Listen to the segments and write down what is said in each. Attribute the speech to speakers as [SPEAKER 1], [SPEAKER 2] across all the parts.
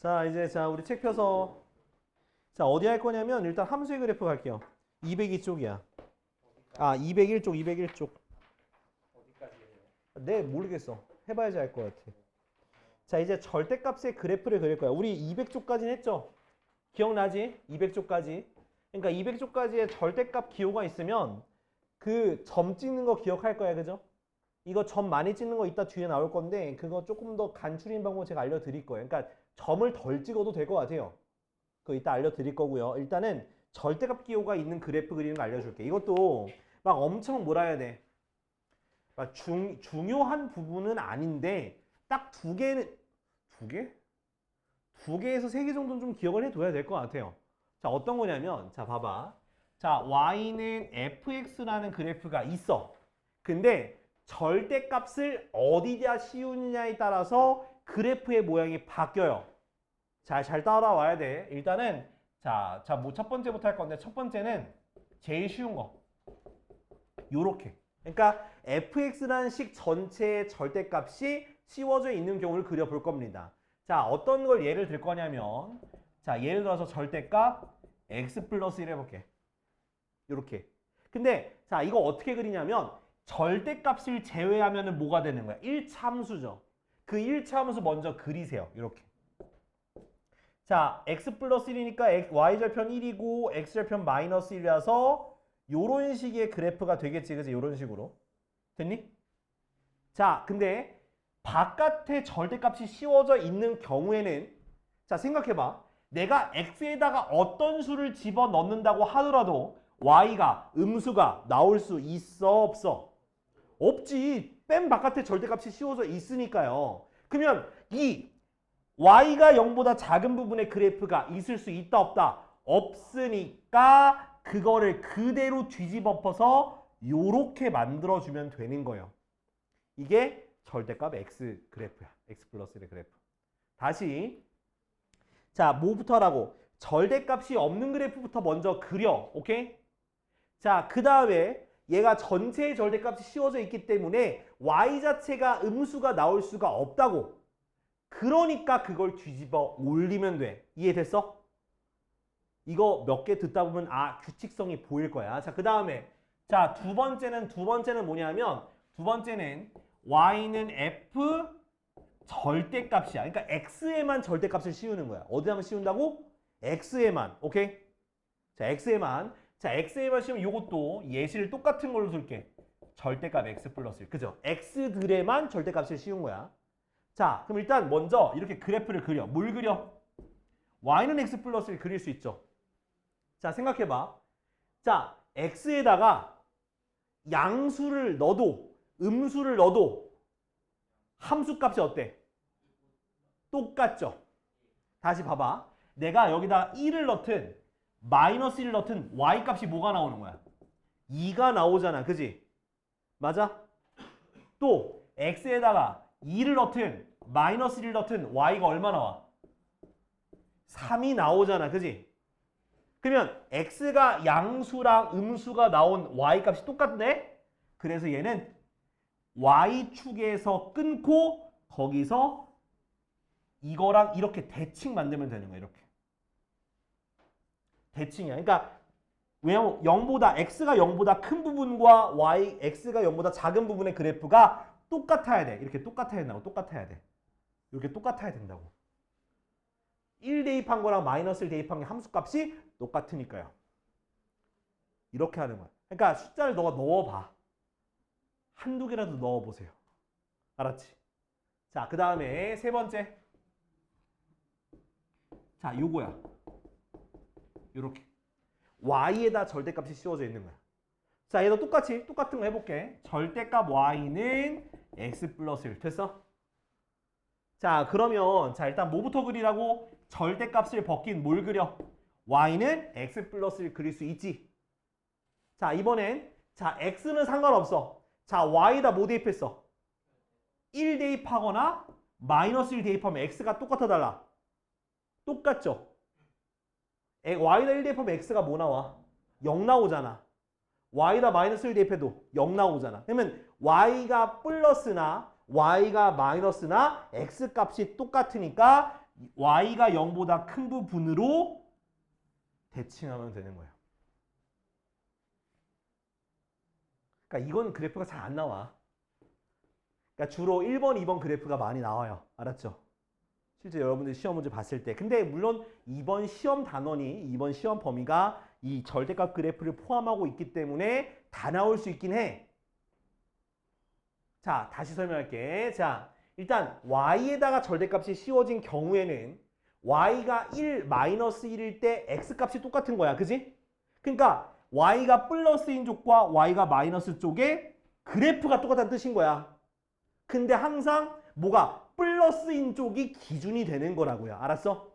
[SPEAKER 1] 자, 이제 우리 책 펴서 자, 어디 할 거냐면 일단 함수의 그래프 갈게요. 202쪽이야. 아, 201쪽, 201쪽.
[SPEAKER 2] 어디까지 해요?
[SPEAKER 1] 네, 모르겠어. 해봐야지 알 것 같아. 자, 이제 절대값의 그래프를 그릴 거야. 우리 200쪽까지는 했죠? 기억나지? 200쪽까지. 그러니까 200쪽까지의 절대값 기호가 있으면 그 점 찍는 거 기억할 거야. 그죠? 이거 점 많이 찍는 거 이따 뒤에 나올 건데 그거 조금 더 간추린 방법 제가 알려드릴 거예요. 그러니까 점을 덜 찍어도 될 것 같아요. 그거 이따 알려드릴 거고요. 일단은 절대값 기호가 있는 그래프 그리는 거 알려줄게. 이것도 막 엄청 뭐라 해야 돼. 막 중요한 부분은 아닌데 딱 두 개는 두 개? 두 개에서 세 개 정도는 좀 기억을 해둬야 될 것 같아요. 자, 어떤 거냐면 자, 봐봐. 자, y는 fx라는 그래프가 있어. 근데 절대값을 어디다 씌우느냐에 따라서 그래프의 모양이 바뀌어요. 잘 따라와야 돼. 일단은 뭐 첫 번째부터 할 건데 첫 번째는 제일 쉬운 거. 요렇게. 그러니까 fx라는 식 전체의 절대값이 씌워져 있는 경우를 그려볼 겁니다. 자, 어떤 걸 예를 들 거냐면 자, 예를 들어서 절대값 x 플러스 1 해볼게. 요렇게. 근데 자, 이거 어떻게 그리냐면 절대값을 제외하면 뭐가 되는 거야? 1차 함수죠. 그 1차 함수 먼저 그리세요. 이렇게. 자, x 플러스 1이니까 y절편 1이고 x절편 마이너스 1이라서 요런 식의 그래프가 되겠지. 그치? 요런 식으로. 됐니? 자, 근데 바깥에 절대값이 씌워져 있는 경우에는 자, 생각해봐. 내가 x에다가 어떤 수를 집어넣는다고 하더라도 y가 음수가 나올 수 있어 없어? 없지. 뺀 바깥에 절대값이 씌워져 있으니까요. 그러면 이 y가 0보다 작은 부분의 그래프가 있을 수 있다 없다? 없으니까 그거를 그대로 뒤집어 엎어서 요렇게 만들어주면 되는 거예요. 이게 절대값 x 그래프야. x 플러스 1의 그래프. 다시 자, 뭐부터 하라고? 절대값이 없는 그래프부터 먼저 그려. 오케이? 자, 그 다음에 얘가 전체의 절대값이 씌워져 있기 때문에 y 자체가 음수가 나올 수가 없다고. 그러니까 그걸 뒤집어 올리면 돼. 이해됐어? 이거 몇 개 듣다 보면 규칙성이 보일 거야. 자, 그 다음에 자, 두 번째는 뭐냐면 두 번째는 y는 f 절대값이야. 그러니까 x에만 절대값을 씌우는 거야. 어디다만 씌운다고? x에만. 오케이? 자, x에만. 자, x에만 씌우면 이것도 예시를 똑같은 걸로 줄게. 절대값 x 플러스 1. 그죠? x들에만 절대값을 씌운 거야. 자, 그럼 일단 먼저 이렇게 그래프를 그려. 뭘 그려? y는 x 플러스 1 그릴 수 있죠. 자, 생각해봐. 자, x에다가 양수를 넣어도 음수를 넣어도 함수값이 어때? 똑같죠? 다시 봐봐. 내가 여기다 1을 넣든 마이너스 1을 넣든 y값이 뭐가 나오는 거야? 2가 나오잖아. 그지? 맞아? 또 x에다가 2를 넣든 마이너스 1을 넣든 y가 얼마 나와? 3이 나오잖아. 그지? 그러면 x가 양수랑 음수가 나온 y값이 똑같네? 그래서 얘는 y축에서 끊고 거기서 이거랑 이렇게 대칭 만들면 되는 거야. 이렇게. 대칭이야. 그러니까 왜냐면 x가 0보다 큰 부분과 x가 0보다 작은 부분의 그래프가 똑같아야 돼. 이렇게 똑같아야 된다고. 똑같아야 돼. 이렇게 똑같아야 된다고. 1 대입한 거랑 마이너스 1 대입한 게 함수값이 똑같으니까요. 이렇게 하는 거야. 그러니까 숫자를 너가 넣어봐. 한두 개라도 넣어보세요. 알았지? 자, 그 다음에 세 번째. 자, 요거야. 요렇게. y에다 절대값이 씌워져 있는 거야. 자, 얘도 똑같은 거 해볼게. 절대값 y는 x 플러스 1. 됐어? 자, 그러면 자, 일단 뭐부터 그리라고? 절대값을 벗긴 뭘 그려? y는 x 플러스 1 그릴 수 있지. 자, 이번엔 자, x는 상관없어. 자, y에다 뭐 대입했어? 1 대입하거나 마이너스 1 대입하면 x가 똑같아 달라. 똑같죠? y에다 1 대입하면 x가 뭐 나와? 0 나오잖아. y에다 마이너스 1 대입해도 0 나오잖아. 그러면 y가 플러스나 y가 마이너스나 x 값이 똑같으니까 y가 0보다 큰 부분으로 대칭하면 되는 거예요. 그러니까 이건 그래프가 잘 안 나와. 그러니까 주로 1번, 2번 그래프가 많이 나와요. 알았죠? 실제 여러분들이 시험 문제 봤을 때. 근데 물론 이번 시험 단원이, 이번 시험 범위가 이 절대값 그래프를 포함하고 있기 때문에 다 나올 수 있긴 해. 자, 다시 설명할게. 자, 일단 y에다가 절대값이 씌워진 경우에는 y가 1, 마이너스 1일 때 x값이 똑같은 거야. 그지? 그러니까 y가 플러스인 쪽과 y가 마이너스 쪽에 그래프가 똑같다는 뜻인 거야. 근데 항상 뭐가 플러스인 쪽이 기준이 되는 거라고요. 알았어?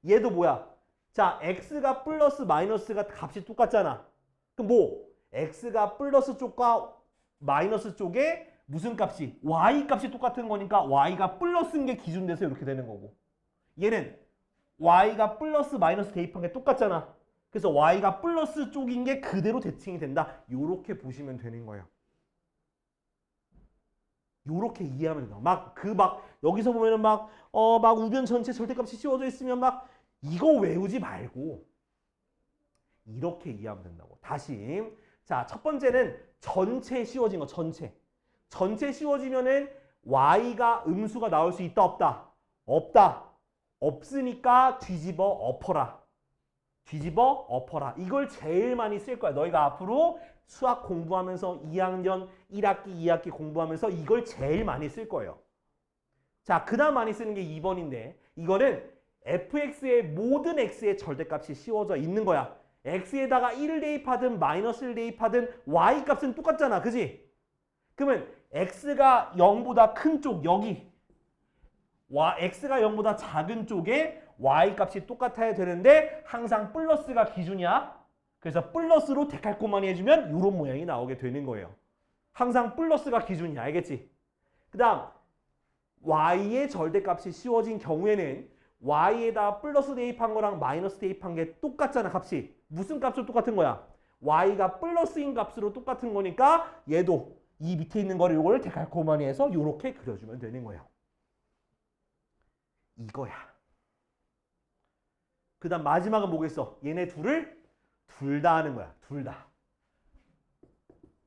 [SPEAKER 1] 얘도 뭐야? 자, x가 플러스 마이너스가 값이 똑같잖아. 그럼 뭐? x가 플러스 쪽과 마이너스 쪽에 무슨 값이? y 값이 똑같은 거니까 y가 플러스인 게 기준 돼서 이렇게 되는 거고. 얘는 y가 플러스 마이너스 대입한 게 똑같잖아. 그래서 y가 플러스 쪽인 게 그대로 대칭이 된다. 요렇게 보시면 되는 거예요. 요렇게 이해하면 된다. 여기서 보면은 막 우변 전체 절대값이 씌워져 있으면 막 이거 외우지 말고 이렇게 이해하면 된다고. 다시. 자, 첫 번째는 전체 씌워진 거, 전체. 전체 씌워지면은 y가 음수가 나올 수 있다, 없다? 없다. 없으니까 뒤집어 엎어라. 뒤집어 엎어라. 이걸 제일 많이 쓸 거야. 너희가 앞으로 수학 공부하면서 2학년 1학기, 2학기 공부하면서 이걸 제일 많이 쓸 거예요. 자, 그 다음 많이 쓰는 게 2번인데 이거는 fx의 모든 x의 절대값이 씌워져 있는 거야. x에다가 1을 대입하든 마이너스를 대입하든 y 값은 똑같잖아. 그지? 그러면 x가 0보다 큰 쪽 여기 x가 0보다 작은 쪽에 y 값이 똑같아야 되는데 항상 플러스가 기준이야. 그래서 플러스로 데칼코마니 해주면 이런 모양이 나오게 되는 거예요. 항상 플러스가 기준이야. 알겠지? 그 다음 y의 절대값이 씌워진 경우에는 y에다 플러스 대입한 거랑 마이너스 대입한 게 똑같잖아. 값이. 무슨 값으로 똑같은 거야? y가 플러스인 값으로 똑같은 거니까 얘도 이 밑에 있는 거를 요걸 데칼코마니 해서 이렇게 그려주면 되는 거예요. 이거야. 그 다음 마지막은 뭐겠어? 얘네 둘을 둘 다 하는 거야. 둘 다.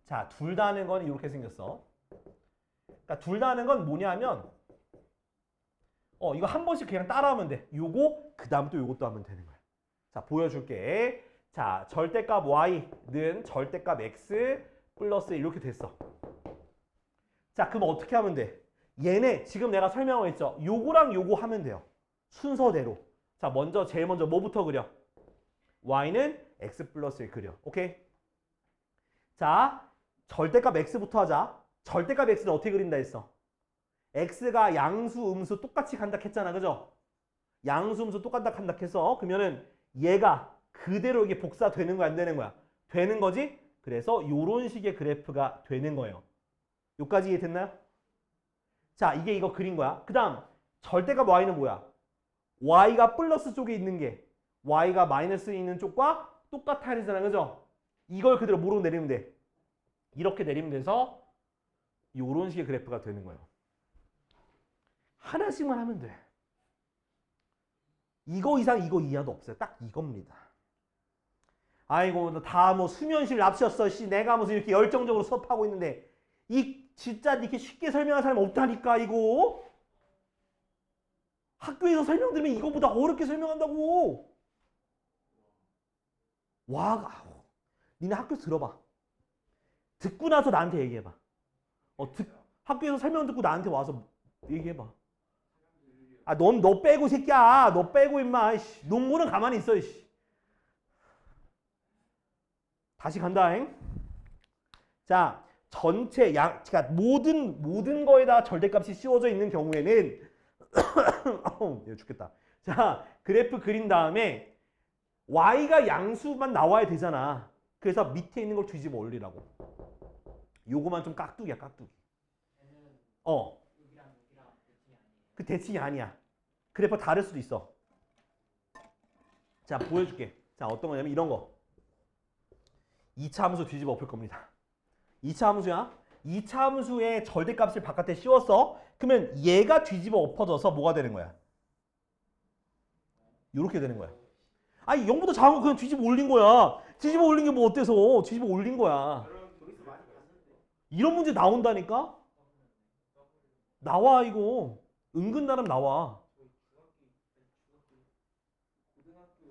[SPEAKER 1] 자, 둘 다 하는 건 이렇게 생겼어. 그러니까 둘 다 하는 건 뭐냐면 이거 한 번씩 그냥 따라하면 돼. 요거 그 다음 또 요것도 하면 되는 거야. 자, 보여줄게. 자, 절대값 y는 절대값 x 플러스 이렇게 됐어. 자, 그럼 어떻게 하면 돼? 얘네 지금 내가 설명을 했죠. 요거랑 요거 하면 돼요. 순서대로. 자, 제일 먼저 뭐부터 그려? y는 x 플러스를 그려. 오케이? 자, 절대값 x부터 하자. 절대값 x는 어떻게 그린다 했어? x가 양수, 음수 똑같이 간다 했잖아. 그죠? 양수, 음수 똑같다 한다 해서 그러면은 얘가 그대로 이게 복사되는 거야, 안 되는 거야? 되는 거지? 그래서 요런 식의 그래프가 되는 거예요. 요까지 이해됐나요? 자, 이거 그린 거야. 그 다음 절대값 y는 뭐야? y가 플러스 쪽에 있는 게 y가 마이너스에 있는 쪽과 똑같아야 되잖아. 그죠? 이걸 그대로 뭐로 내리면 돼? 이렇게 내리면 돼서 요런 식의 그래프가 되는 거예요. 하나씩만 하면 돼. 이거 이상 이거 이하도 없어요. 딱 이겁니다. 아이고 다 뭐 수면실 납치였어. 내가 무슨 이렇게 열정적으로 수업하고 있는데 이 진짜 이렇게 쉽게 설명할 사람 없다니까 이거. 학교에서 설명 들으면 이거보다 어렵게 설명한다고. 와, 니네 학교에서 들어봐. 듣고 나서 나한테 얘기해봐. 학교에서 설명 듣고 나한테 와서 얘기해봐. 아, 너 빼고 새끼야. 너 빼고 임마. 농구는 가만히 있어. 다시 간다잉. 자, 전체 그러니까 모든 거에다 절대값이 씌워져 있는 경우에는 얘 죽겠다. 자, 그래프 그린 다음에 y가 양수만 나와야 되잖아. 그래서 밑에 있는 걸 뒤집어 올리라고. 요거만 좀 깍두기야, 깍두기. 그 대칭이 아니야. 그래프 다를 수도 있어. 자, 보여줄게. 자, 어떤 거냐면 이런 거. 2차 함수 뒤집어 엎을 겁니다. 2차 함수야. 2차 함수의 절대값을 바깥에 씌웠어. 그러면 얘가 뒤집어 엎어져서 뭐가 되는 거야? 이렇게 되는 거야. 아니 0보다 작은 거 그냥 뒤집어 올린 거야. 뒤집어 올린 게 뭐 어때서? 뒤집어 올린 거야. 이런 문제 나온다니까? 나와 이거. 은근 나름 나와.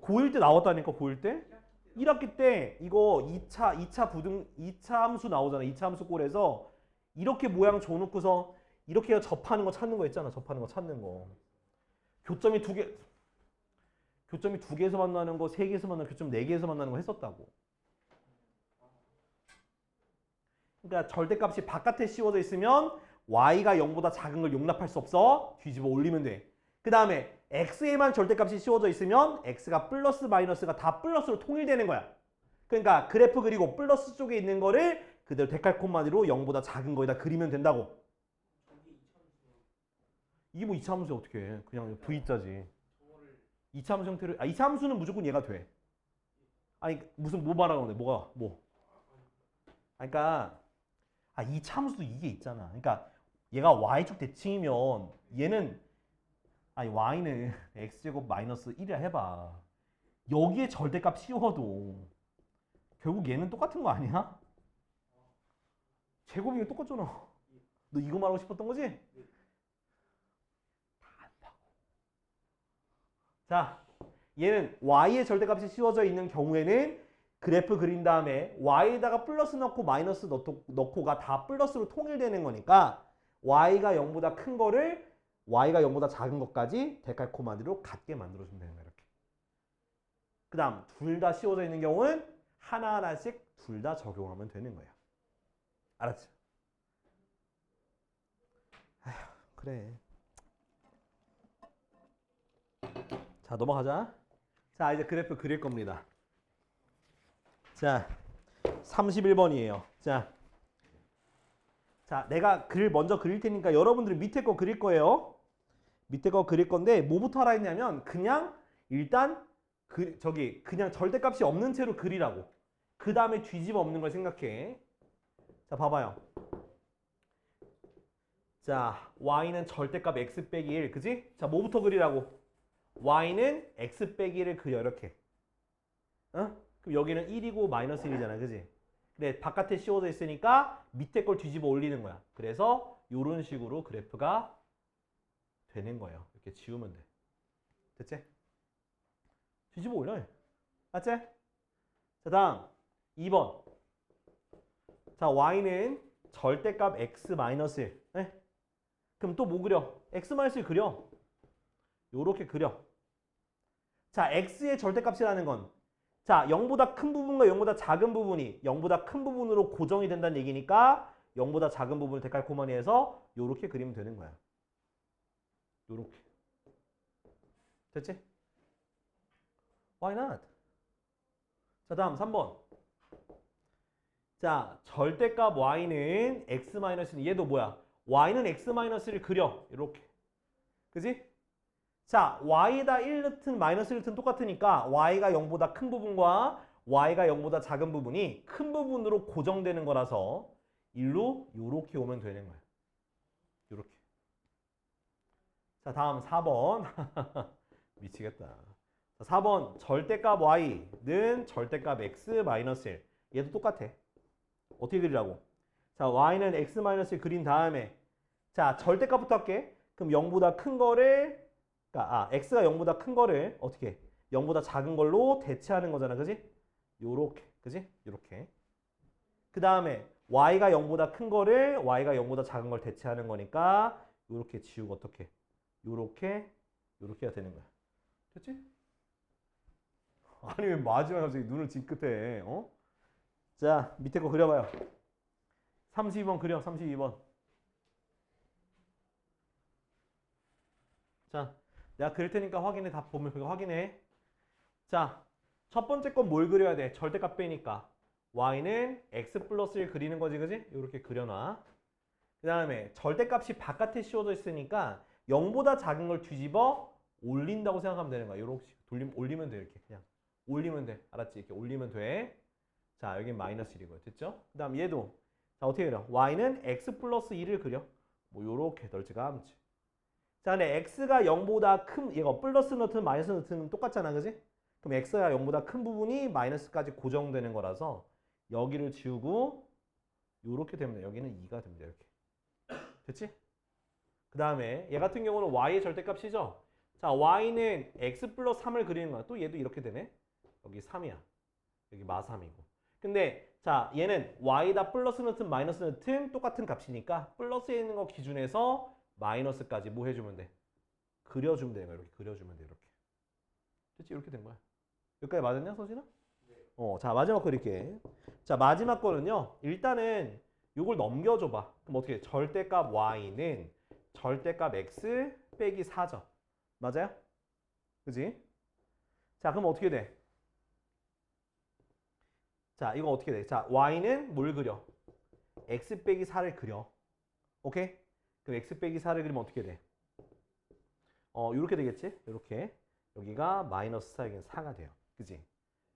[SPEAKER 1] 고1 때 나왔다니까 고1 때? 1학기 때 이거 2차 함수 나오잖아. 2차 함수 꼴에서 이렇게 모양 줘놓고서 이렇게 접하는 거 찾는 거 있잖아. 접하는 거 찾는 거. 교점이 두 개에서 만나는 거, 세 개에서 만나는 거, 교점 네 개에서 만나는 거 했었다고. 그러니까 절대값이 바깥에 씌워져 있으면 y가 0보다 작은 걸 용납할 수 없어. 뒤집어 올리면 돼. 그 다음에 x에만 절대값이 씌워져 있으면 x가 플러스 마이너스가 다 플러스로 통일되는 거야. 그러니까 그래프 그리고 플러스 쪽에 있는 거를 그대로 데칼코마니로 0보다 작은 거에다 그리면 된다고. 이게 뭐 2차 함수야 어떻게 해. 그냥 V자지. 2차 함수 형태를 2차 함수는 무조건 얘가 돼. 아니 무슨 뭐 말하는 건데 뭐가 뭐. 그러니까 2차 함수도 이게 있잖아. 그러니까 얘가 y축 대칭이면 얘는 y는 x제곱 마이너스 1이라 해봐. 여기에 절대값 씌워도 결국 얘는 똑같은 거 아니야? 제곱이 똑같잖아. 너 이거 말하고 싶었던 거지? 다 안다고. 자, 얘는 y의 절대값이 씌워져 있는 경우에는 그래프 그린 다음에 y에다가 플러스 넣고 마이너스 넣고가 다 플러스로 통일되는 거니까 y가 0보다 큰 거를 y가 0보다 작은 것까지 데칼코마니로 같게 만들어주면 되는 거야. 이렇게. 그 다음 둘 다 씌워져 있는 경우는 하나하나씩 둘 다 적용하면 되는 거야. 알았지? 아휴 그래. 자 넘어가자. 자 이제 그래프 그릴 겁니다. 자 31번이에요. 자 내가 먼저 그릴 테니까 여러분들이 밑에 거 그릴 거예요. 밑에 거 그릴 건데 뭐부터 하라 했냐면 그냥 일단 그냥 절대값이 없는 채로 그리라고. 그 다음에 뒤집어 엎는 걸 생각해. 자 봐봐요. 자 y는 절대값 x 빼기 1 그지? 자 뭐부터 그리라고? y는 x 빼기 1을 그려 이렇게. 어? 그럼 여기는 1이고 마이너스 1이잖아 그지? 근데 바깥에 씌워져 있으니까 밑에 걸 뒤집어 올리는 거야. 그래서 이런 식으로 그래프가 되는 거예요. 이렇게 지우면 돼. 됐지? 뒤집어 올려. 맞지? 자 다음 2번. 자 y는 절대값 x 마이너스 1. 네? 그럼 또 뭐 그려? x 마이너스 1 그려. 요렇게 그려. 자 x의 절대값이라는 건 자 0보다 큰 부분과 0보다 작은 부분이 0보다 큰 부분으로 고정이 된다는 얘기니까 0보다 작은 부분을 데칼코마니해서 요렇게 그리면 되는 거야. 요렇게. 됐지? Why not? 자 다음 3번. 자 절대값 y는 x-1 얘도 뭐야? y는 x-1을 그려. 이렇게. 그지? 자 y에다 1 넣든 마이너스 1 넣든 똑같으니까 y가 0보다 큰 부분과 y가 0보다 작은 부분이 큰 부분으로 고정되는 거라서 일로 요렇게 오면 되는 거야. 요렇게. 자 다음 4번. 미치겠다. 자, 4번 절대값 y는 절대값 x-1 얘도 똑같아. 어떻게 그리라고? 자 y는 x-1 그린 다음에 자 절대값부터 할게. 그럼 0보다 큰 거를 그러니까 x가 0보다 큰 거를 어떻게 해? 0보다 작은 걸로 대체하는 거잖아. 그지? 요렇게. 그지? 요렇게. 그 다음에 y가 0보다 큰 거를 y가 0보다 작은 걸 대체하는 거니까 요렇게 지우고 어떻게? 요렇게 요렇게가 되는 거야. 됐지? 아니 왜 마지막에 갑자기 눈을 징긋해? 어? 자 밑에 거 그려봐요. 32번 그려. 32번. 자 내가 그릴 테니까 확인해. 다 보면 그거 확인해. 자 첫 번째 건 뭘 그려야 돼? 절대값 빼니까 y는 x 플러스 1 그리는 거지 그지? 이렇게 그려놔. 그 다음에 절대값이 바깥에 씌워져 있으니까 0보다 작은 걸 뒤집어 올린다고 생각하면 되는 거야. 이렇게 올리면 돼. 이렇게 그냥 올리면 돼. 알았지? 이렇게 올리면 돼. 자 여기 마이너스 1이고요. 됐죠? 그 다음 얘도 자 어떻게 그려? y는 x 플러스 1을 그려. 뭐 요렇게 널찍함지. 자, 근데 x가 0보다 큰, 얘가 플러스 너트는 마이너스 너트는 똑같잖아, 그지? 그럼 x가 0보다 큰 부분이 마이너스까지 고정되는 거라서 여기를 지우고 요렇게 되면 돼. 여기는 2가 됩니다, 이렇게. 됐지? 그 다음에 얘 같은 경우는 y의 절대값이죠? 자, y는 x 플러스 3을 그리는 거야. 또 얘도 이렇게 되네. 여기 3이야. 여기 마3이고. 근데 자, 얘는 y다 플러스 너튼 마이너스 너튼 똑같은 값이니까 플러스에 있는 거 기준에서 마이너스까지 뭐 해주면 돼? 그려주면 되는 거야. 이렇게 그려주면 돼. 이렇게. 됐지? 이렇게 된 거야. 여기까지 맞았냐, 서진아? 네. 자, 마지막 거 이렇게. 자, 마지막 거는요. 일단은 요걸 넘겨줘봐. 그럼 어떻게 해? 절대값 y는 절대값 x 빼기 4죠. 맞아요? 그지? 자, 그럼 어떻게 돼? 자, 이거 어떻게 돼? 자, y는 뭘 그려? x 빼기 4를 그려. 오케이? 그럼 x 빼기 4를 그리면 어떻게 돼? 요렇게 되겠지? 요렇게. 여기가 마이너스 4여기는 4가 돼요. 그지?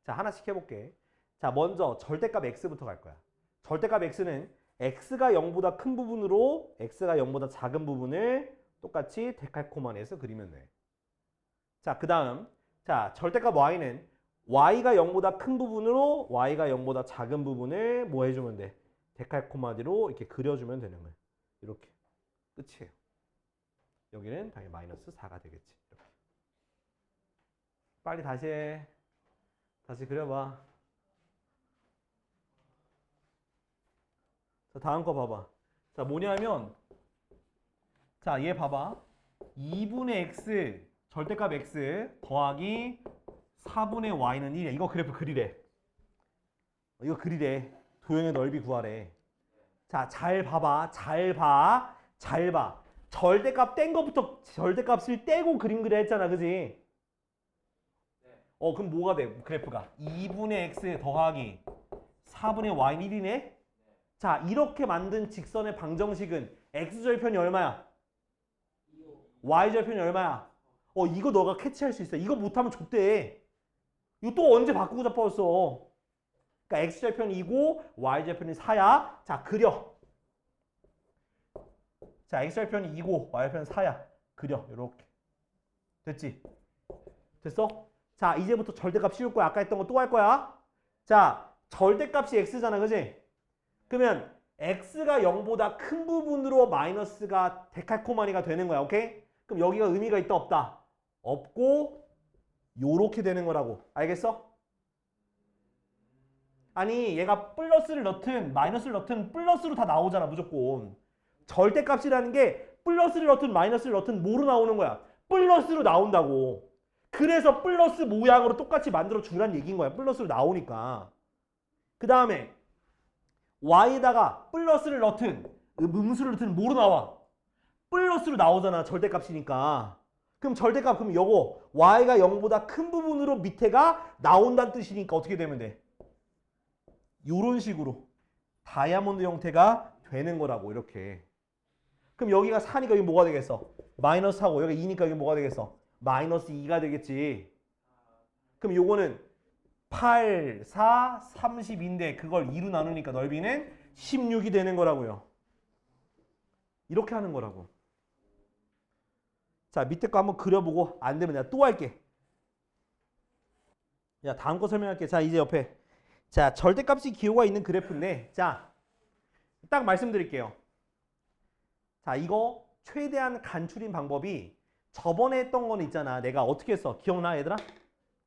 [SPEAKER 1] 자, 하나씩 해볼게. 자, 먼저 절대값 x부터 갈 거야. 절대값 x는 x가 0보다 큰 부분으로 x가 0보다 작은 부분을 똑같이 데칼코마니에서 그리면 돼. 자, 그 다음. 자, 절대값 y는 y가 0보다 큰 부분으로 y가 0보다 작은 부분을 뭐 해주면 돼? 데칼코마니로 이렇게 그려주면 되는 거야. 이렇게. 끝이에요. 여기는 당연히 마이너스 4가 되겠지. 이렇게. 빨리 다시 해. 다시 그려봐. 자, 다음 거 봐봐. 자, 뭐냐면 자, 얘 봐봐. 2분의 x 절대값 x 더하기 4분의 y는 1이야. 이거 그래프 그리래. 이거 그리래. 도형의 넓이 구하래. 자, 잘 봐봐. 잘 봐. 잘 봐. 절대값 뗀 거부터 절대값을 떼고 그림 그려 했잖아. 그지? 그럼 뭐가 돼? 그래프가 2분의 x 더하기 4분의 y는 1이네? 자, 이렇게 만든 직선의 방정식은 x절편이 얼마야? y절편이 얼마야? 이거 너가 캐치할 수 있어. 이거 못하면 좆대. 이거 또 언제 바꾸고 잡아왔어? 그러니까 x절편이 2고 y절편이 4야. 자, 그려. 자, x절편이 2고 y절편이 4야. 그려. 요렇게. 됐지? 됐어? 자, 이제부터 절대값 씌울 거야. 아까 했던 거 또 할 거야. 자, 절대값이 x잖아. 그지? 그러면 x가 0보다 큰 부분으로 마이너스가 데칼코마니가 되는 거야. 오케이? 그럼 여기가 의미가 있다 없다? 없고 요렇게 되는 거라고. 알겠어? 아니, 얘가 플러스를 넣든 마이너스를 넣든 플러스로 다 나오잖아. 무조건. 절대값이라는 게 플러스를 넣든 마이너스를 넣든 뭐로 나오는 거야? 플러스로 나온다고. 그래서 플러스 모양으로 똑같이 만들어 주란 얘기인 거야. 플러스로 나오니까. 그 다음에 y에다가 플러스를 넣든 음수를 넣든 뭐로 나와? 플러스로 나오잖아. 절대값이니까. 그럼 절대값 그럼 요거 y가 0보다 큰 부분으로 밑에가 나온다는 뜻이니까 어떻게 되면 돼? 요런 식으로 다이아몬드 형태가 되는 거라고. 이렇게. 그럼 여기가 4니까 여기 뭐가 되겠어? 마이너스 4고 여기가 2니까 여기 뭐가 되겠어? 마이너스 2가 되겠지. 그럼 요거는 8, 4, 30인데 그걸 2로 나누니까 넓이는 16이 되는 거라고요. 이렇게 하는 거라고. 자, 밑에 거 한번 그려보고 안 되면 내가 또 할게. 야, 다음 거 설명할게. 자, 이제 옆에. 자, 절대값이 기호가 있는 그래프인데 자, 딱 말씀드릴게요. 자, 이거 최대한 간추린 방법이 저번에 했던 거는 있잖아. 내가 어떻게 했어? 기억나, 얘들아?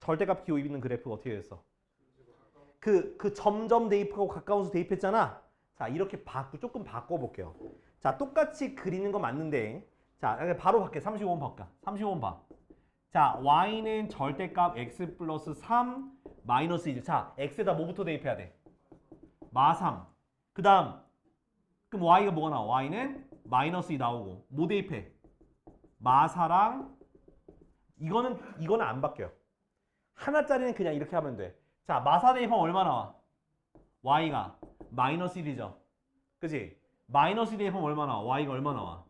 [SPEAKER 1] 절대값 기호 있는 그래프 어떻게 했어? 그 점점 대입하고 가까운 수 대입했잖아. 자, 이렇게 조금 바꿔볼게요. 자, 똑같이 그리는 거 맞는데 자, 바로 밖에 35번 볼까? 35번 봐. 자, y는 절대값 x 플러스 3 마이너스 1. 자, x에다 뭐부터 대입해야 돼? 마3. 그 다음 그럼 y가 뭐가 나와? y는 마이너스 2 나오고 뭐 대입해? 마4랑 이거는 안 바뀌어요. 하나짜리는 그냥 이렇게 하면 돼. 자, 마4 대입하면 얼마 나와? y가 마이너스 1이죠. 그지? 마이너스 1 대입하면 얼마 나와? y가 얼마 나와?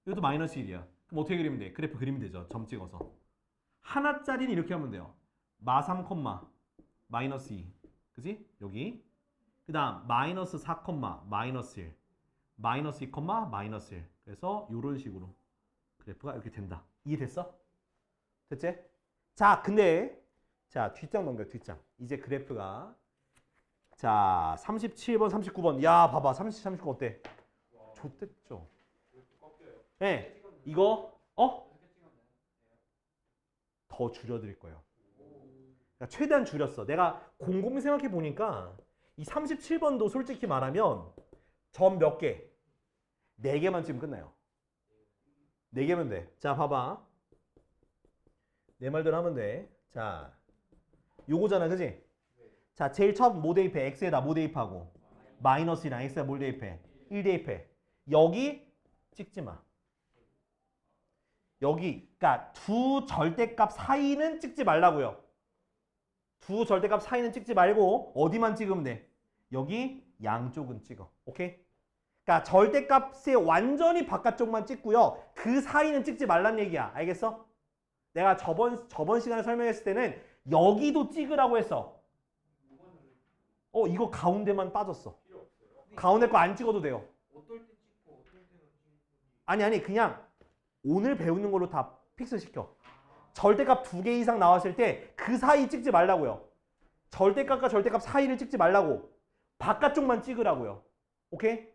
[SPEAKER 1] 이것도 마이너스 1이야. 그럼 어떻게 그리면 돼? 그래프 그리면 되죠. 점 찍어서. 하나짜리는 이렇게 하면 돼요. 마3, 마이너스 2. 그지? 여기. 그 다음 마이너스 4, 마이너스 1. 마이너스 2, 마이너스 1. 그래서 이런 식으로. 그래프가 이렇게 된다. 이해됐어? 됐지? 자, 근데 자, 뒷장 넘겨, 뒷장. 이제 그래프가 자, 37번, 39번. 야, 봐봐. 30, 39 어때? 좋댔죠. 네, 이거 더 줄여드릴 거예요. 그러니까 최대한 줄였어. 내가 곰곰이 생각해 보니까 이 37번도 솔직히 말하면 점 몇 개? 4개만 찍으면 끝나요. 4개면 돼. 자, 봐봐. 내 말대로 하면 돼. 자, 요거잖아, 그지? 자, 제일 처음 뭐 대입해? x에다 뭐 대입하고 마이너스랑 x에다 뭘 대입해? 1 대입해. 여기 찍지 마. 여기, 그러니까 두 절대값 사이는 찍지 말라고요. 두 절대값 사이는 찍지 말고 어디만 찍으면 돼? 여기 양쪽은 찍어. 오케이? 그러니까 절대값의 완전히 바깥쪽만 찍고요. 그 사이는 찍지 말란 얘기야. 알겠어? 내가 저번 시간에 설명했을 때는 여기도 찍으라고 했어. 이거 가운데만 빠졌어. 가운데 거 안 찍어도 돼요. 아니 그냥 오늘 배우는 걸로 다 픽스 시켜. 절대값 2개 이상 나왔을 때 그 사이 찍지 말라고요. 절대값과 절대값 사이를 찍지 말라고. 바깥쪽만 찍으라고요. 오케이?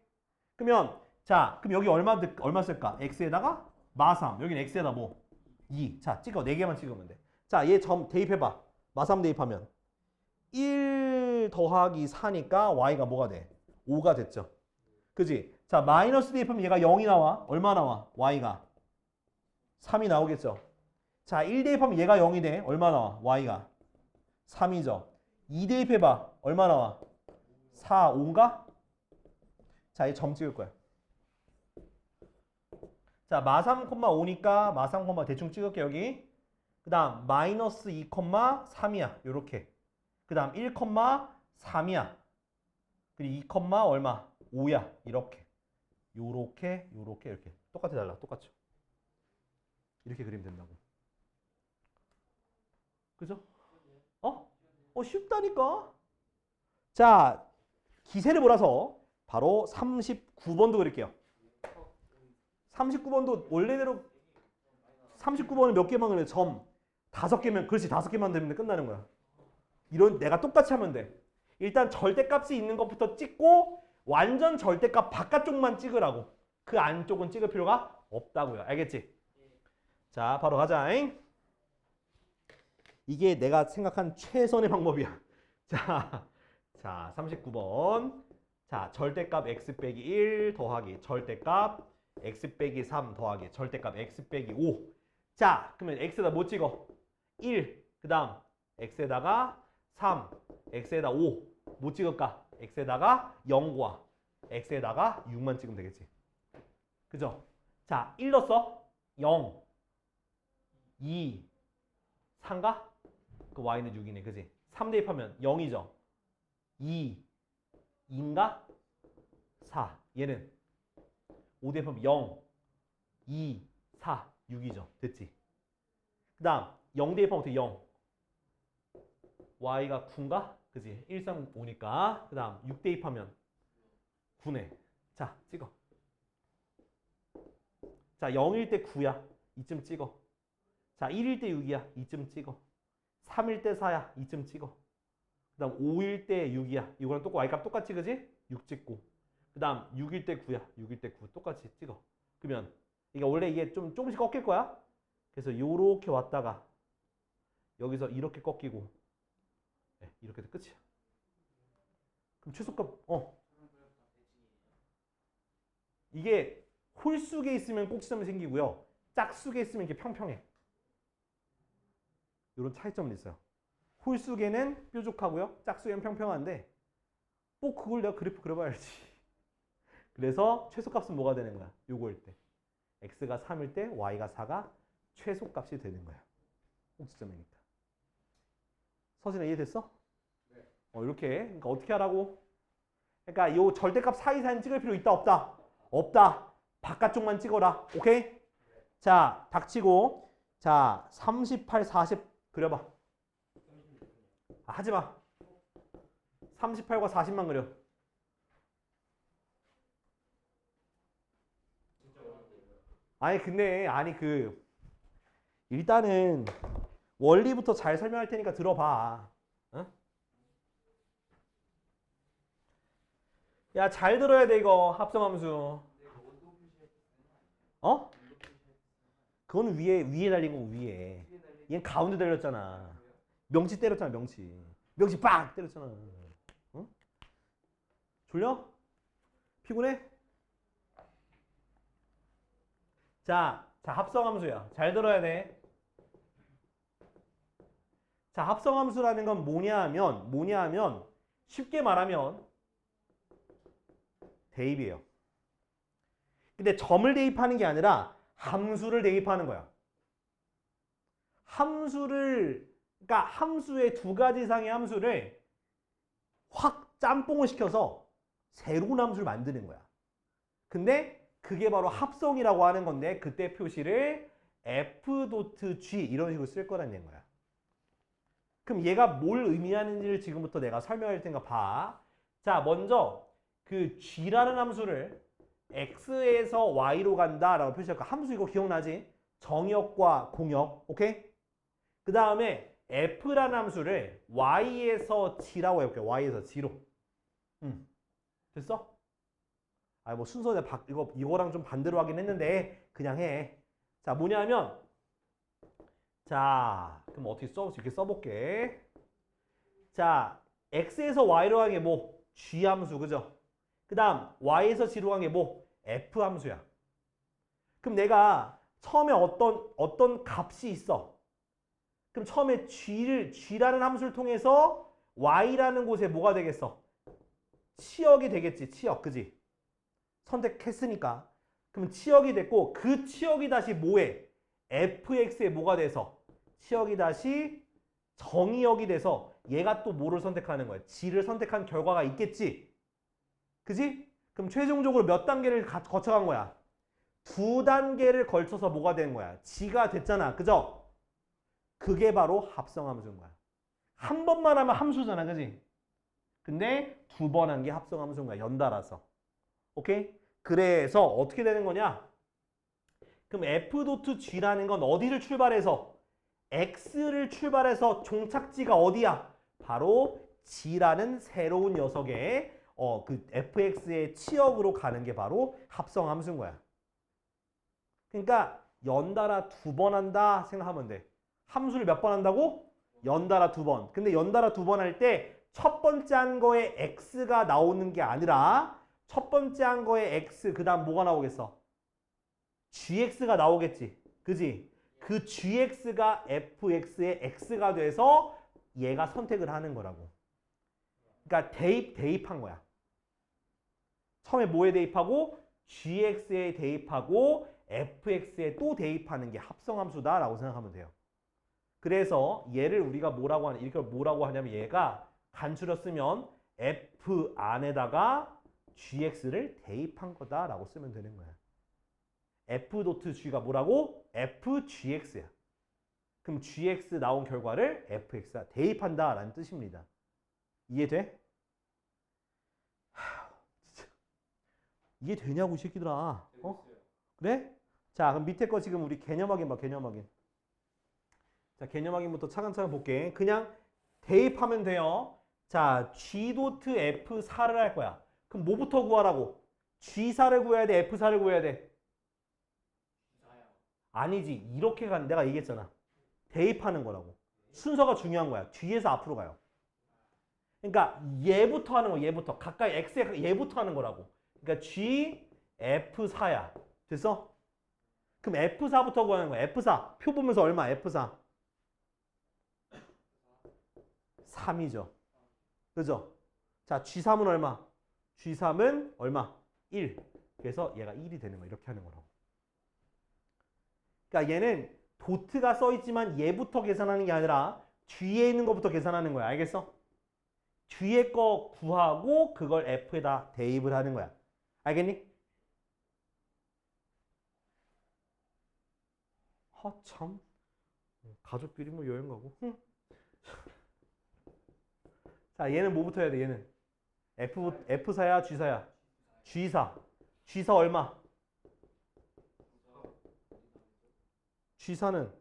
[SPEAKER 1] 그러면 자, 그럼 여기 얼마 쓸까? x에다가 마3. 여기는 x에다 뭐? 2. 자, 찍어. 4개만 찍으면 돼. 자, 얘 점 대입해봐. 마3 대입하면 1 더하기 4니까 y가 뭐가 돼? 5가 됐죠. 그지? 자, 마이너스 대입하면 얘가 0이 나와. 얼마 나와? y가 3이 나오겠죠. 자, 1 대입하면 얘가 0이 돼. 얼마 나와? y가 3이죠. 2 대입해봐. 얼마 나와? 4, 5인가? 자, 이 점 찍을 거야. 자, 마3, 5니까 마3, 대충 찍을게 여기. 그 다음 마이너스 2, 3이야. 요렇게. 그 다음 1, 3이야. 그리고 2, 얼마? 5야. 이렇게. 요렇게, 이렇게. 똑같아, 달라. 똑같죠? 이렇게 그리면 된다고. 그죠? 쉽다니까? 자, 기세를 몰아서 바로 39번도 그릴게요. 39번도 원래대로 39번은 몇 개만 그려? 점 5개면, 그렇지, 5개만 되면 끝나는 거야. 이런 내가 똑같이 하면 돼. 일단 절대값이 있는 것부터 찍고 완전 절대값 바깥쪽만 찍으라고. 그 안쪽은 찍을 필요가 없다고요. 알겠지? 자, 바로 가자잉. 이게 내가 생각한 최선의 방법이야. 자, 39번. 자, 절대값 x 빼기 1 더하기 절대값 x 빼기 3 더하기 절대값 x 빼기 5. 자, 그러면 x에다 뭐 찍어? 1. 그 다음 x에다가 3, x에다 5. 뭐 찍을까? x에다가 0과 x에다가 6만 찍으면 되겠지. 그죠? 자, 1 넣었어? 0, 2, 3가? 그 y는 6이네. 그지? 3 대입하면 0이죠. 2, 2인가? 4. 얘는 5 대입하면 0, 2, 4, 6이죠. 됐지? 그 다음 0 대입하면 어떻게 0? y가 9인가? 그지? 1, 3, 5니까. 그 다음 6 대입하면 9네. 자, 찍어. 자, 0일 때 9야. 이쯤 찍어. 자, 1일 때 6이야. 이쯤 찍어. 3일 때 4야. 이쯤 찍어. 그 다음 5일 때 6이야. 이거랑 y값 똑같이, 그지? 6 찍고. 그 다음 6일 때 9야. 6일 때 9 똑같이 찍어. 그러면 이게 원래 이게 좀 조금씩 꺾일 거야. 그래서 요렇게 왔다가 여기서 이렇게 꺾이고, 네, 이렇게 해서 끝이야. 그럼 최소값 이게 홀수계 있으면 꼭지점이 생기고요. 짝수계 있으면 이렇게 평평해. 이런 차이점은 있어요. 홀수계는 뾰족하고요. 짝수계는 평평한데 그걸 내가 그래프 그려봐야지. 그래서 최소값은 뭐가 되는 거야? 요거일 때. x가 3일 때 y가 4가 최소값이 되는 거야. 꼭지점이니까. 서진아 이해됐어?
[SPEAKER 2] 네.
[SPEAKER 1] 이렇게. 그러니까 어떻게 하라고? 그러니까 요 절대값 사이사이는 찍을 필요 있다 없다? 없다. 바깥쪽만 찍어라. 오케이? 자, 닥치고. 자, 38, 40 그려봐. 하지 마. 38과 40만 그려. 아니 근데 아니 그 일단은 원리부터 잘 설명할 테니까 들어봐. 어? 야, 잘 들어야 돼 이거 합성함수. 어? 그거는 위에 달린 거고 위에. 얘는 가운데 달렸잖아. 명치 때렸잖아 명치. 명치 빡 때렸잖아. 어? 졸려? 피곤해? 자 합성함수야. 잘 들어야 돼. 자 합성함수라는 건 뭐냐 하면 쉽게 말하면 대입이에요. 근데 점을 대입하는 게 아니라 함수를 대입하는 거야. 그러니까 함수의 두 가지 이상의 함수를 확 짬뽕을 시켜서 새로운 함수를 만드는 거야. 근데 그게 바로 합성이라고 하는 건데 그때 표시를 f.g 이런 식으로 쓸 거라는 거야. 그럼 얘가 뭘 의미하는지를 지금부터 내가 설명할 테니까 봐. 자, 먼저 그 g라는 함수를 x에서 y로 간다라고 표시할까? 함수 이거 기억나지? 정역과 공역, 오케이? 그 다음에 f라는 함수를 y에서 g라고 해볼게. y에서 g로. 됐어? 아, 뭐 순서 이거랑 좀 반대로 하긴 했는데 그냥 해. 자, 뭐냐면 자, 그럼 어떻게 이렇게 써볼게. 자, x에서 y로 가는 게 뭐? g 함수, 그죠? 그 다음 y에서 g로 가는 게 뭐? f 함수야. 그럼 내가 처음에 어떤 값이 있어. 그럼 처음에 g라는 함수를 통해서 y라는 곳에 뭐가 되겠어? 치역이 되겠지. 치역, 그지? 선택했으니까. 그럼 치역이 됐고 그 치역이 다시 뭐해? fx에 뭐가 돼서? 치역이 다시 정의역이 돼서 얘가 또 뭐를 선택하는 거야? g를 선택한 결과가 있겠지? 그지? 그럼 최종적으로 몇 단계를 거쳐간 거야? 두 단계를 걸쳐서 뭐가 된 거야? g가 됐잖아. 그죠? 그게 바로 합성함수인 거야. 한 번만 하면 함수잖아. 그지? 근데 두 번 한 게 합성함수인 거야. 연달아서. 오케이? 그래서 어떻게 되는 거냐? 그럼 f.g라는 건 어디를 출발해서? x를 출발해서 종착지가 어디야? 바로 g라는 새로운 녀석의 그 fx의 치역으로 가는 게 바로 합성함수인 거야. 그러니까 연달아 두 번 한다 생각하면 돼. 함수를 몇 번 한다고? 연달아 두 번. 근데 연달아 두 번 할 때 첫 번째 한 거에 x가 나오는 게 아니라 첫 번째 한 거에 x 그 다음 뭐가 나오겠어? gx가 나오겠지. 그지? 그 gx가 fx의 x가 돼서 얘가 선택을 하는 거라고. 그러니까 대입한 거야. 처음에 뭐에 대입하고 gx에 대입하고 fx에 또 대입하는 게 합성함수다라고 생각하면 돼요. 그래서 얘를 우리가 이렇게 뭐라고 하냐면 얘가 간추려 쓰면 f 안에다가 gx를 대입한 거다라고 쓰면 되는 거야. f.g가 뭐라고? fgx야. 그럼 gx 나온 결과를 fx가 대입한다라는 뜻입니다. 이해돼? 진짜. 이해되냐고 이 새끼들아. 어? 그래? 자, 그럼 밑에 거 지금 우리 개념 확인 봐. 개념 확인. 자, 개념 확인부터 차근차근 볼게. 그냥 대입하면 돼요. 자, g.f4를 할 거야. 그럼 뭐부터 구하라고? g4를 구해야 돼? f4를 구해야 돼? 아니지. 이렇게 내가 얘기했잖아. 대입하는 거라고. 순서가 중요한 거야. 뒤에서 앞으로 가요. 그러니까 얘부터 하는 거, 얘부터. 가까이 x에 얘부터 하는 거라고. 그러니까 g, f4야. 됐어? 그럼 f4부터 구하는 거야. f4. 표 보면서 얼마? f4. 3이죠. 그죠? 자, g3은 얼마? g3은 얼마? 1. 그래서 얘가 1이 되는 거야. 이렇게 하는 거라고. 그러니까 얘는 도트가 써있지만 얘부터 계산하는 게 아니라 뒤에 있는 것부터 계산하는 거야. 알겠어? 뒤에 거 구하고 그걸 f에다 대입을 하는 거야. 알겠니? 참. 가족끼리 뭐 여행 가고. 자, 얘는 뭐부터 해야 돼? 얘는 F4야, G4야? G4. G4 얼마? G4는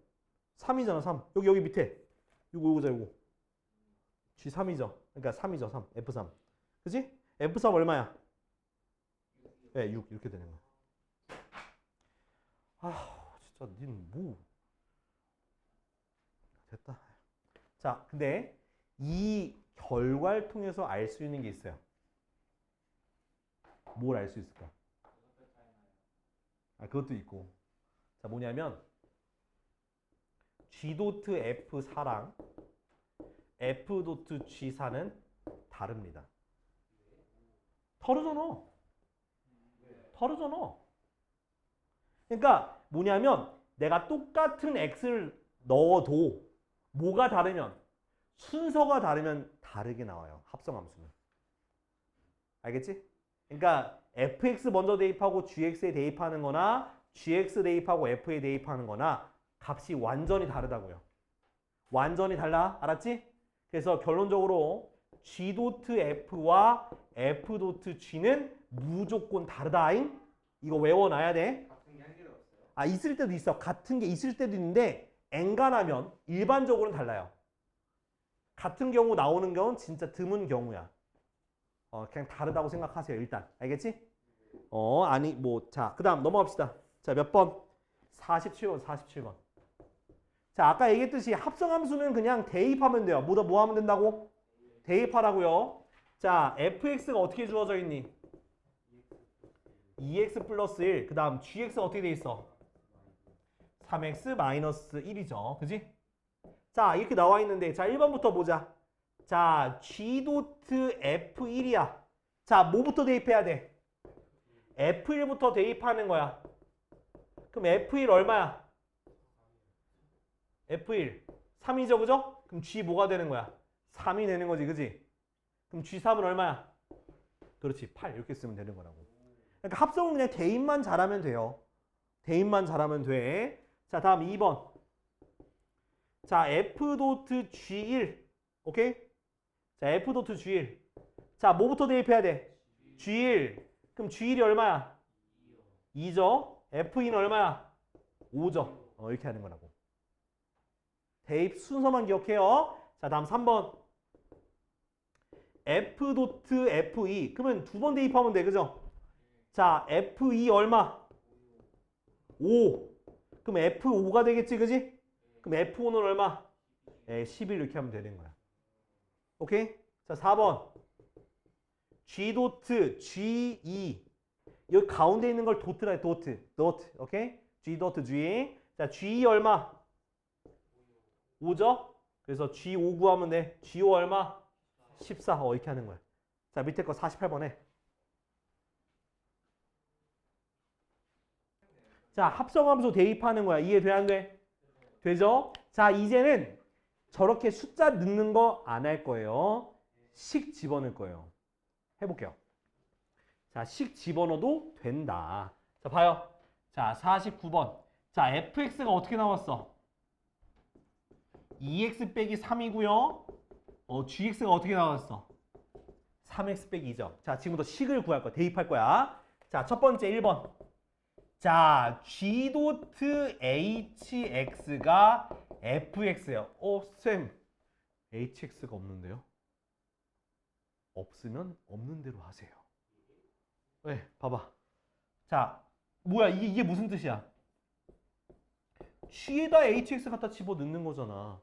[SPEAKER 1] 3이잖아, 3. 여기 밑에. 요거자, 요거. G3이죠. 그러니까 3이죠, 3. F3. 그치? F3 얼마야? 네, 6. 이렇게 되는 거야. 아, 진짜, 닌 뭐. 됐다. 자, 근데 이 결과를 통해서 알 수 있는 게 있어요. 뭘 알 수 있을까? 아, 그것도 있고. 자, 뭐냐면 G.F4랑 F.G4는 다릅니다. 다르잖아. 다르잖아. 그러니까 뭐냐면 내가 똑같은 X를 넣어도 뭐가 다르면 순서가 다르면 다르게 나와요. 합성함수는. 알겠지? 그러니까 fx 먼저 대입하고 gx에 대입하는 거나 gx 대입하고 f에 대입하는 거나 값이 완전히 다르다고요. 완전히 달라. 알았지? 그래서 결론적으로 g.f와 f.g는 무조건 다르다잉. 이거 외워놔야 돼.
[SPEAKER 2] 같은 게 한 개도 없어요.
[SPEAKER 1] 아, 있을 때도 있어. 같은 게 있을 때도 있는데 엔간하면 일반적으로는 달라요. 같은 경우 나오는 경우는 진짜 드문 경우야. 그냥 다르다고 생각하세요. 일단. 알겠지? 아니 뭐 자, 그다음 넘어갑시다. 자, 몇 번? 47번, 47번. 자, 아까 얘기했듯이 합성함수는 그냥 대입하면 돼요. 뭐 하면 된다고? 대입하라고요. 자, fx가 어떻게 주어져 있니? 2x 플러스 1. 그다음 gx가 어떻게 돼 있어? 3x 마이너스 1이죠. 그지? 자, 이렇게 나와 있는데 자, 1번부터 보자. 자, g.f1이야. 자, 뭐부터 대입해야 돼? f1부터 대입하는 거야. 그럼 f1 얼마야? f1 3이죠, 그죠? 그럼 g 뭐가 되는 거야? 3이 되는 거지, 그지? 그럼 g3은 얼마야? 그렇지, 8 이렇게 쓰면 되는 거라고. 그러니까 합성은 그냥 대입만 잘하면 돼요. 대입만 잘하면 돼. 자, 다음 2번. 자, f.g1 오케이? 자, f.g1 자, 뭐부터 대입해야 돼? g1 그럼 g1이 얼마야? 2죠? f2는 얼마야? 5죠? 이렇게 하는 거라고. 대입 순서만 기억해요. 자, 다음 3번 f.f2 그러면 두 번 대입하면 돼, 그죠? 자, f2 얼마? 5 그럼 f5가 되겠지, 그지? 그럼 f5는 얼마? 11 이렇게 하면 되는 거야. 오케이? 자, 4번 g.g2 여기 가운데 있는 걸 도트라 해. 도트. 오케이? g.g 자, g 얼마? 5죠? 그래서 g5 구하면 돼. g5 얼마? 14. 이렇게 하는 거야. 자, 밑에 거 48번에. 자, 합성함수 대입하는 거야. 이해 돼, 안 돼? 되죠? 자, 이제는 저렇게 숫자 넣는 거 안 할 거예요. 식 집어넣을 거예요. 해볼게요. 자, 식 집어넣어도 된다. 자, 봐요. 자, 49번. 자, fx가 어떻게 나왔어? 2x 빼기 3이고요. gx가 어떻게 나왔어? 3x 빼기 2죠. 자, 지금부터 식을 구할 거야. 대입할 거야. 자, 첫 번째 1번. 자, g.hx가 fx예요. 쌤, hx가 없는데요? 없으면 없는 대로 하세요. 네, 봐봐. 자, 뭐야, 이게 무슨 뜻이야? g에다 hx 갖다 집어 넣는 거잖아.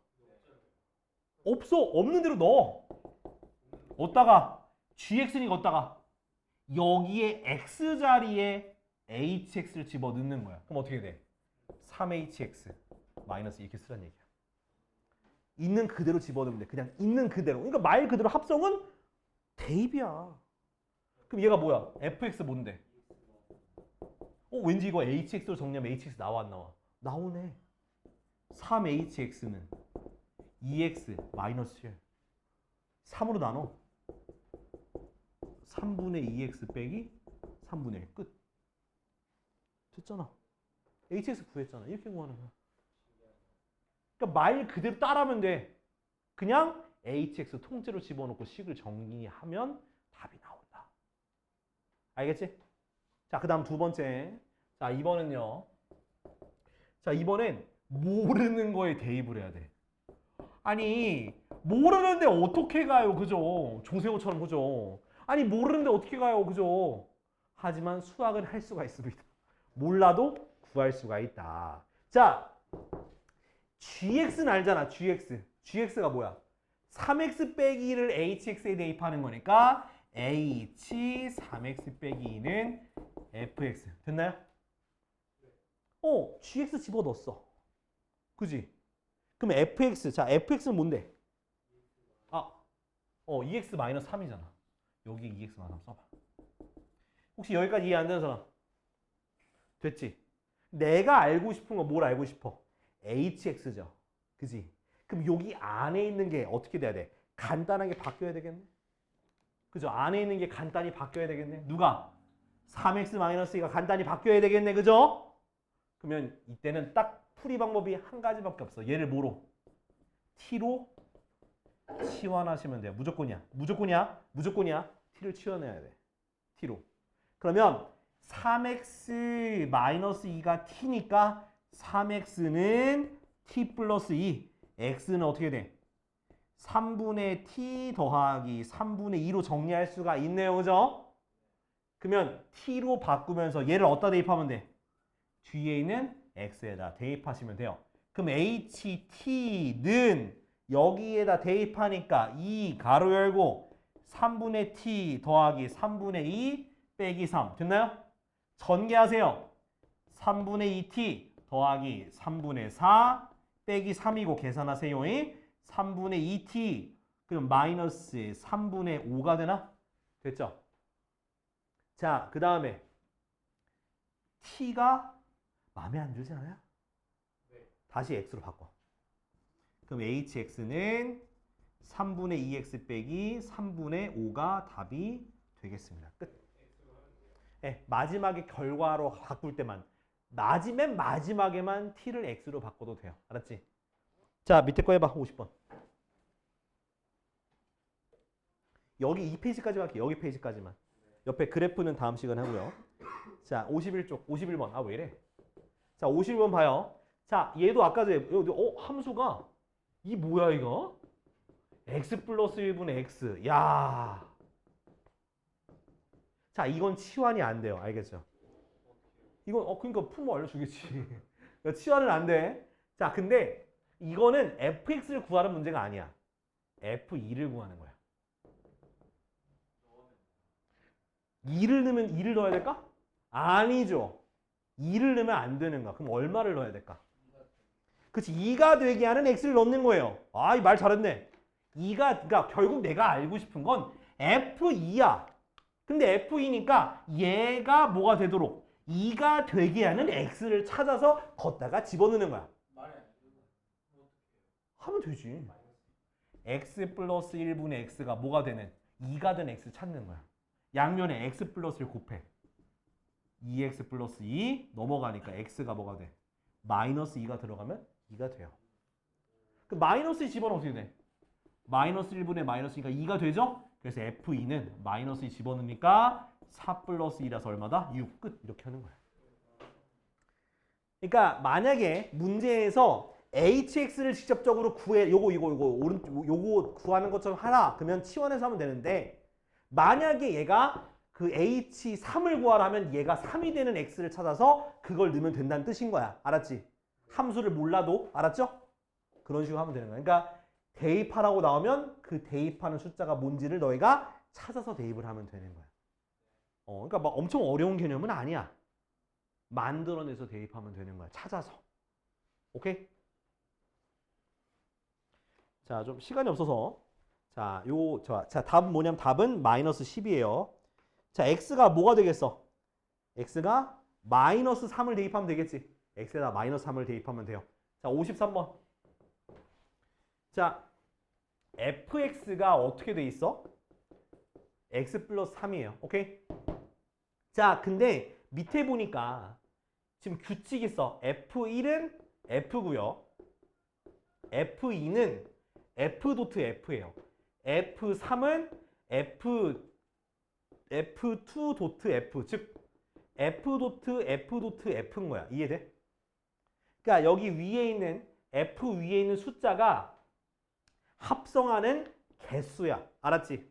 [SPEAKER 1] 없어. 없는 대로 넣어. 어디다가? gx니까 어디다가? 여기에 x 자리에 hx를 집어 넣는 거야. 그럼 어떻게 돼? 3hx 마이너스 이렇게 쓰란 얘기야. 있는 그대로 집어넣으면 돼. 그냥 있는 그대로. 그러니까 말 그대로 합성은 대입이야. 그럼 얘가 뭐야? fx 뭔데? 왠지 이거 hx로 정리하면 hx 나와 안 나와? 나오네. 3hx는 2x 마이너스 7 3으로 나눠. 3분의 2x 빼기 3분의 1 끝. 됐잖아. hx 구했잖아. 이렇게 구하는 거야. 그러니까 말 그대로 따라하면 돼. 그냥 hx 통째로 집어넣고 식을 정리하면 답이 나온다. 알겠지? 자, 그 다음 두 번째. 자, 2번은요. 자, 2번엔 모르는 거에 대입을 해야 돼. 아니 모르는데 어떻게 가요, 그죠? 조세호처럼, 그죠? 아니 모르는데 어떻게 가요, 그죠? 하지만 수학은 할 수가 있습니다. 몰라도 구할 수가 있다. 자, gx는 알잖아. gx가 뭐야? 3x 빼기 2를 hx에 대입하는 거니까 h 3x 빼기 2는 fx. 됐나요? gx 집어넣었어. 그지? 그럼 fx, 자 fx는 뭔데? 2x 마이너스 3이잖아. 여기 2x 마이너스 3 써봐. 혹시 여기까지 이해 안 되는 사람? 됐지? 내가 알고 싶은 건 뭘 알고 싶어? hx죠. 그지? 그럼 여기 안에 있는 게 어떻게 돼야 돼? 간단하게 바뀌어야 되겠네? 그죠? 안에 있는 게 간단히 바뀌어야 되겠네? 누가? 3x-2가 간단히 바뀌어야 되겠네? 그죠? 그러면 이때는 딱 풀이 방법이 한 가지밖에 없어. 얘를 뭐로? t로 치환하시면 돼요. 무조건이야. t를 치환해야 돼. t로. 그러면 3x-2가 t니까 3x는 t 플러스 2. x는 어떻게 돼? 3분의 t 더하기 3분의 2로 정리할 수가 있네요. 그죠? 그러면 t로 바꾸면서 얘를 어디다 대입하면 돼? 뒤에 있는 x에다 대입하시면 돼요. 그럼 ht는 여기에다 대입하니까 2 가로 열고 3분의 t 더하기 3분의 2 빼기 3. 됐나요? 전개하세요. 3분의 2t 더하기 3분의 4 빼기 3이고 계산하세요. 3분의 2t 그럼 마이너스 3분의 5가 되나? 됐죠? 자, 그 다음에 t가 마음에 안 들지 않아요?
[SPEAKER 2] 네.
[SPEAKER 1] 다시 x로 바꿔. 그럼 hx는 3분의 2x 빼기 3분의 5가 답이 되겠습니다. 끝. 네, 마지막에 결과로 바꿀 때만 맨 마지막에만 t를 x로 바꿔도 돼요. 알았지? 자, 밑에 거 해봐. 50번. 여기 이 페이지까지 할게. 여기 페이지까지만. 옆에 그래프는 다음 시간에 하고요. 자, 51쪽. 51번. 아, 왜 이래? 자, 51번 봐요. 자, 얘도 아까 전에 함수가 이 뭐야 이거? x 플러스 1분의 x. 야. 자, 이건 치환이 안 돼요. 알겠죠? 이건 그러니까 풀면 알려주겠지. 그러니까 치환은 안 돼. 자, 근데 이거는 fx를 구하는 문제가 아니야. f2를 구하는 거야. 2를 넣으면 2를 넣어야 될까? 아니죠. 2를 넣으면 안 되는 거야. 그럼 얼마를 넣어야 될까? 그치, 2가 되게 하는 x를 넣는 거예요. 아, 이 말 잘했네. 2가, 그러니까 결국 내가 알고 싶은 건 f2야. 근데 f2니까 얘가 뭐가 되도록 2가 되게 하는 x를 찾아서 걷다가 집어넣는 거야. 하면 되지. x 플러스 1분의 x가 뭐가 되는 2가 된 x 찾는 거야. 양면에 x 플러스를 곱해. 2x 플러스 2 넘어가니까 x가 뭐가 돼? 마이너스 2가 들어가면 2가 돼요. 그 마이너스 2 집어넣으면 어떻게 돼? 마이너스 1분의 마이너스 2가 2가 되죠? 그래서 f2는 마이너스 2 집어넣으니까 4 플러스 2라서 얼마다? 6. 끝. 이렇게 하는 거야. 그러니까 만약에 문제에서 hx를 직접적으로 구해, 요거 구하는 것처럼 하라. 그러면 치환해서 하면 되는데 만약에 얘가 그 h3을 구하라 하면 얘가 3이 되는 x를 찾아서 그걸 넣으면 된다는 뜻인 거야. 알았지? 함수를 몰라도 알았죠? 그런 식으로 하면 되는 거야. 그러니까 대입하라고 나오면 그 대입하는 숫자가 뭔지를 너희가 찾아서 대입을 하면 되는 거야. 그러니까 막 엄청 어려운 개념은 아니야. 만들어내서 대입하면 되는 거야. 찾아서. 오케이? 자, 좀 시간이 없어서. 자, 답은 뭐냐면 답은 마이너스 10이에요. 자, x가 뭐가 되겠어? x가 마이너스 3을 대입하면 되겠지. x에다 마이너스 3을 대입하면 돼요. 자, 53번. 자, fx가 어떻게 돼 있어? x 플러스 3이에요. 오케이? 자, 근데 밑에 보니까 지금 규칙 있어. f1은 f고요. f2는 f 도트 f예요. f3은 f2 도트 f. 즉 f 도트 f 도트 f인 거야. 이해돼? 그러니까 여기 위에 있는 F 위에 있는 숫자가 합성하는 개수야. 알았지?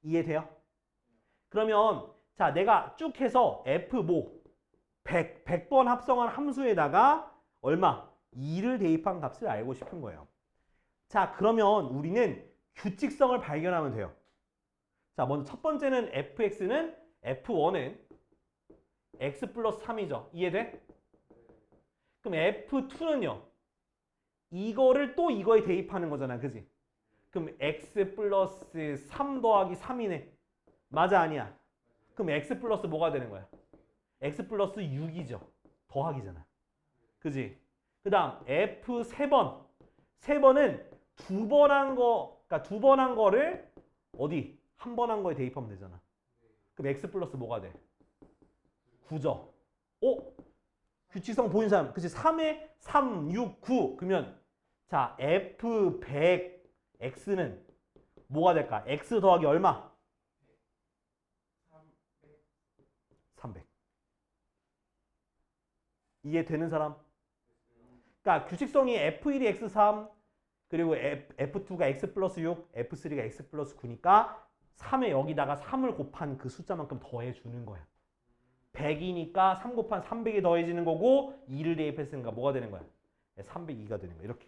[SPEAKER 1] 이해돼요? 그러면 자, 내가 쭉 해서 F 뭐 100번 합성한 함수에다가 얼마? 2를 대입한 값을 알고 싶은 거예요. 자, 그러면 우리는 규칙성을 발견하면 돼요. 자, 먼저 첫 번째는 fx는 f1은 x 플러스 3이죠. 이해돼? 그럼 f2는요. 이거를 또 이거에 대입하는 거잖아. 그지? 그럼 x 플러스 3 더하기 3이네. 맞아, 아니야? 그럼 x 플러스 뭐가 되는 거야? x 플러스 6이죠. 더하기잖아. 그지? 그 다음 f 3번. 3번은 두 번 한 거, 그러니까 두 번 한 거를 어디? 한 번 한 거에 대입하면 되잖아. 그럼 x 플러스 뭐가 돼? 9죠. 오? 규칙성 보인 사람. 그치? 3에 3, 6, 9. 그러면 자, f100 x는 뭐가 될까? x 더하기 얼마? 300. 이해되는 사람? 그러니까 규칙성이 f1이 x3 그리고 f2가 x 플러스 6, f3가 x 플러스 9니까 3에 여기다가 3을 곱한 그 숫자만큼 더해주는 거야. 100이니까 3 곱한 300이 더해지는 거고 2를 대입했으니까 뭐가 되는 거야? 302가 되는 거야. 이렇게.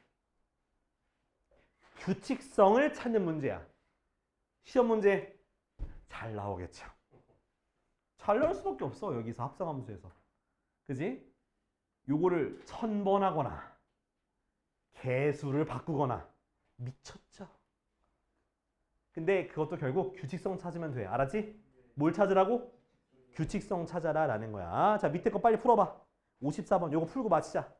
[SPEAKER 1] 규칙성을 찾는 문제야. 시험 문제 잘 나오겠죠. 잘 나올 수밖에 없어. 여기서 합성함수에서. 그지? 요거를 1000번 하거나 개수를 바꾸거나 미쳤죠. 근데 그것도 결국 규칙성 찾으면 돼. 알았지? 뭘 찾으라고? 규칙성 찾아라 라는 거야. 자, 밑에 거 빨리 풀어봐. 54번 요거 풀고 마치자.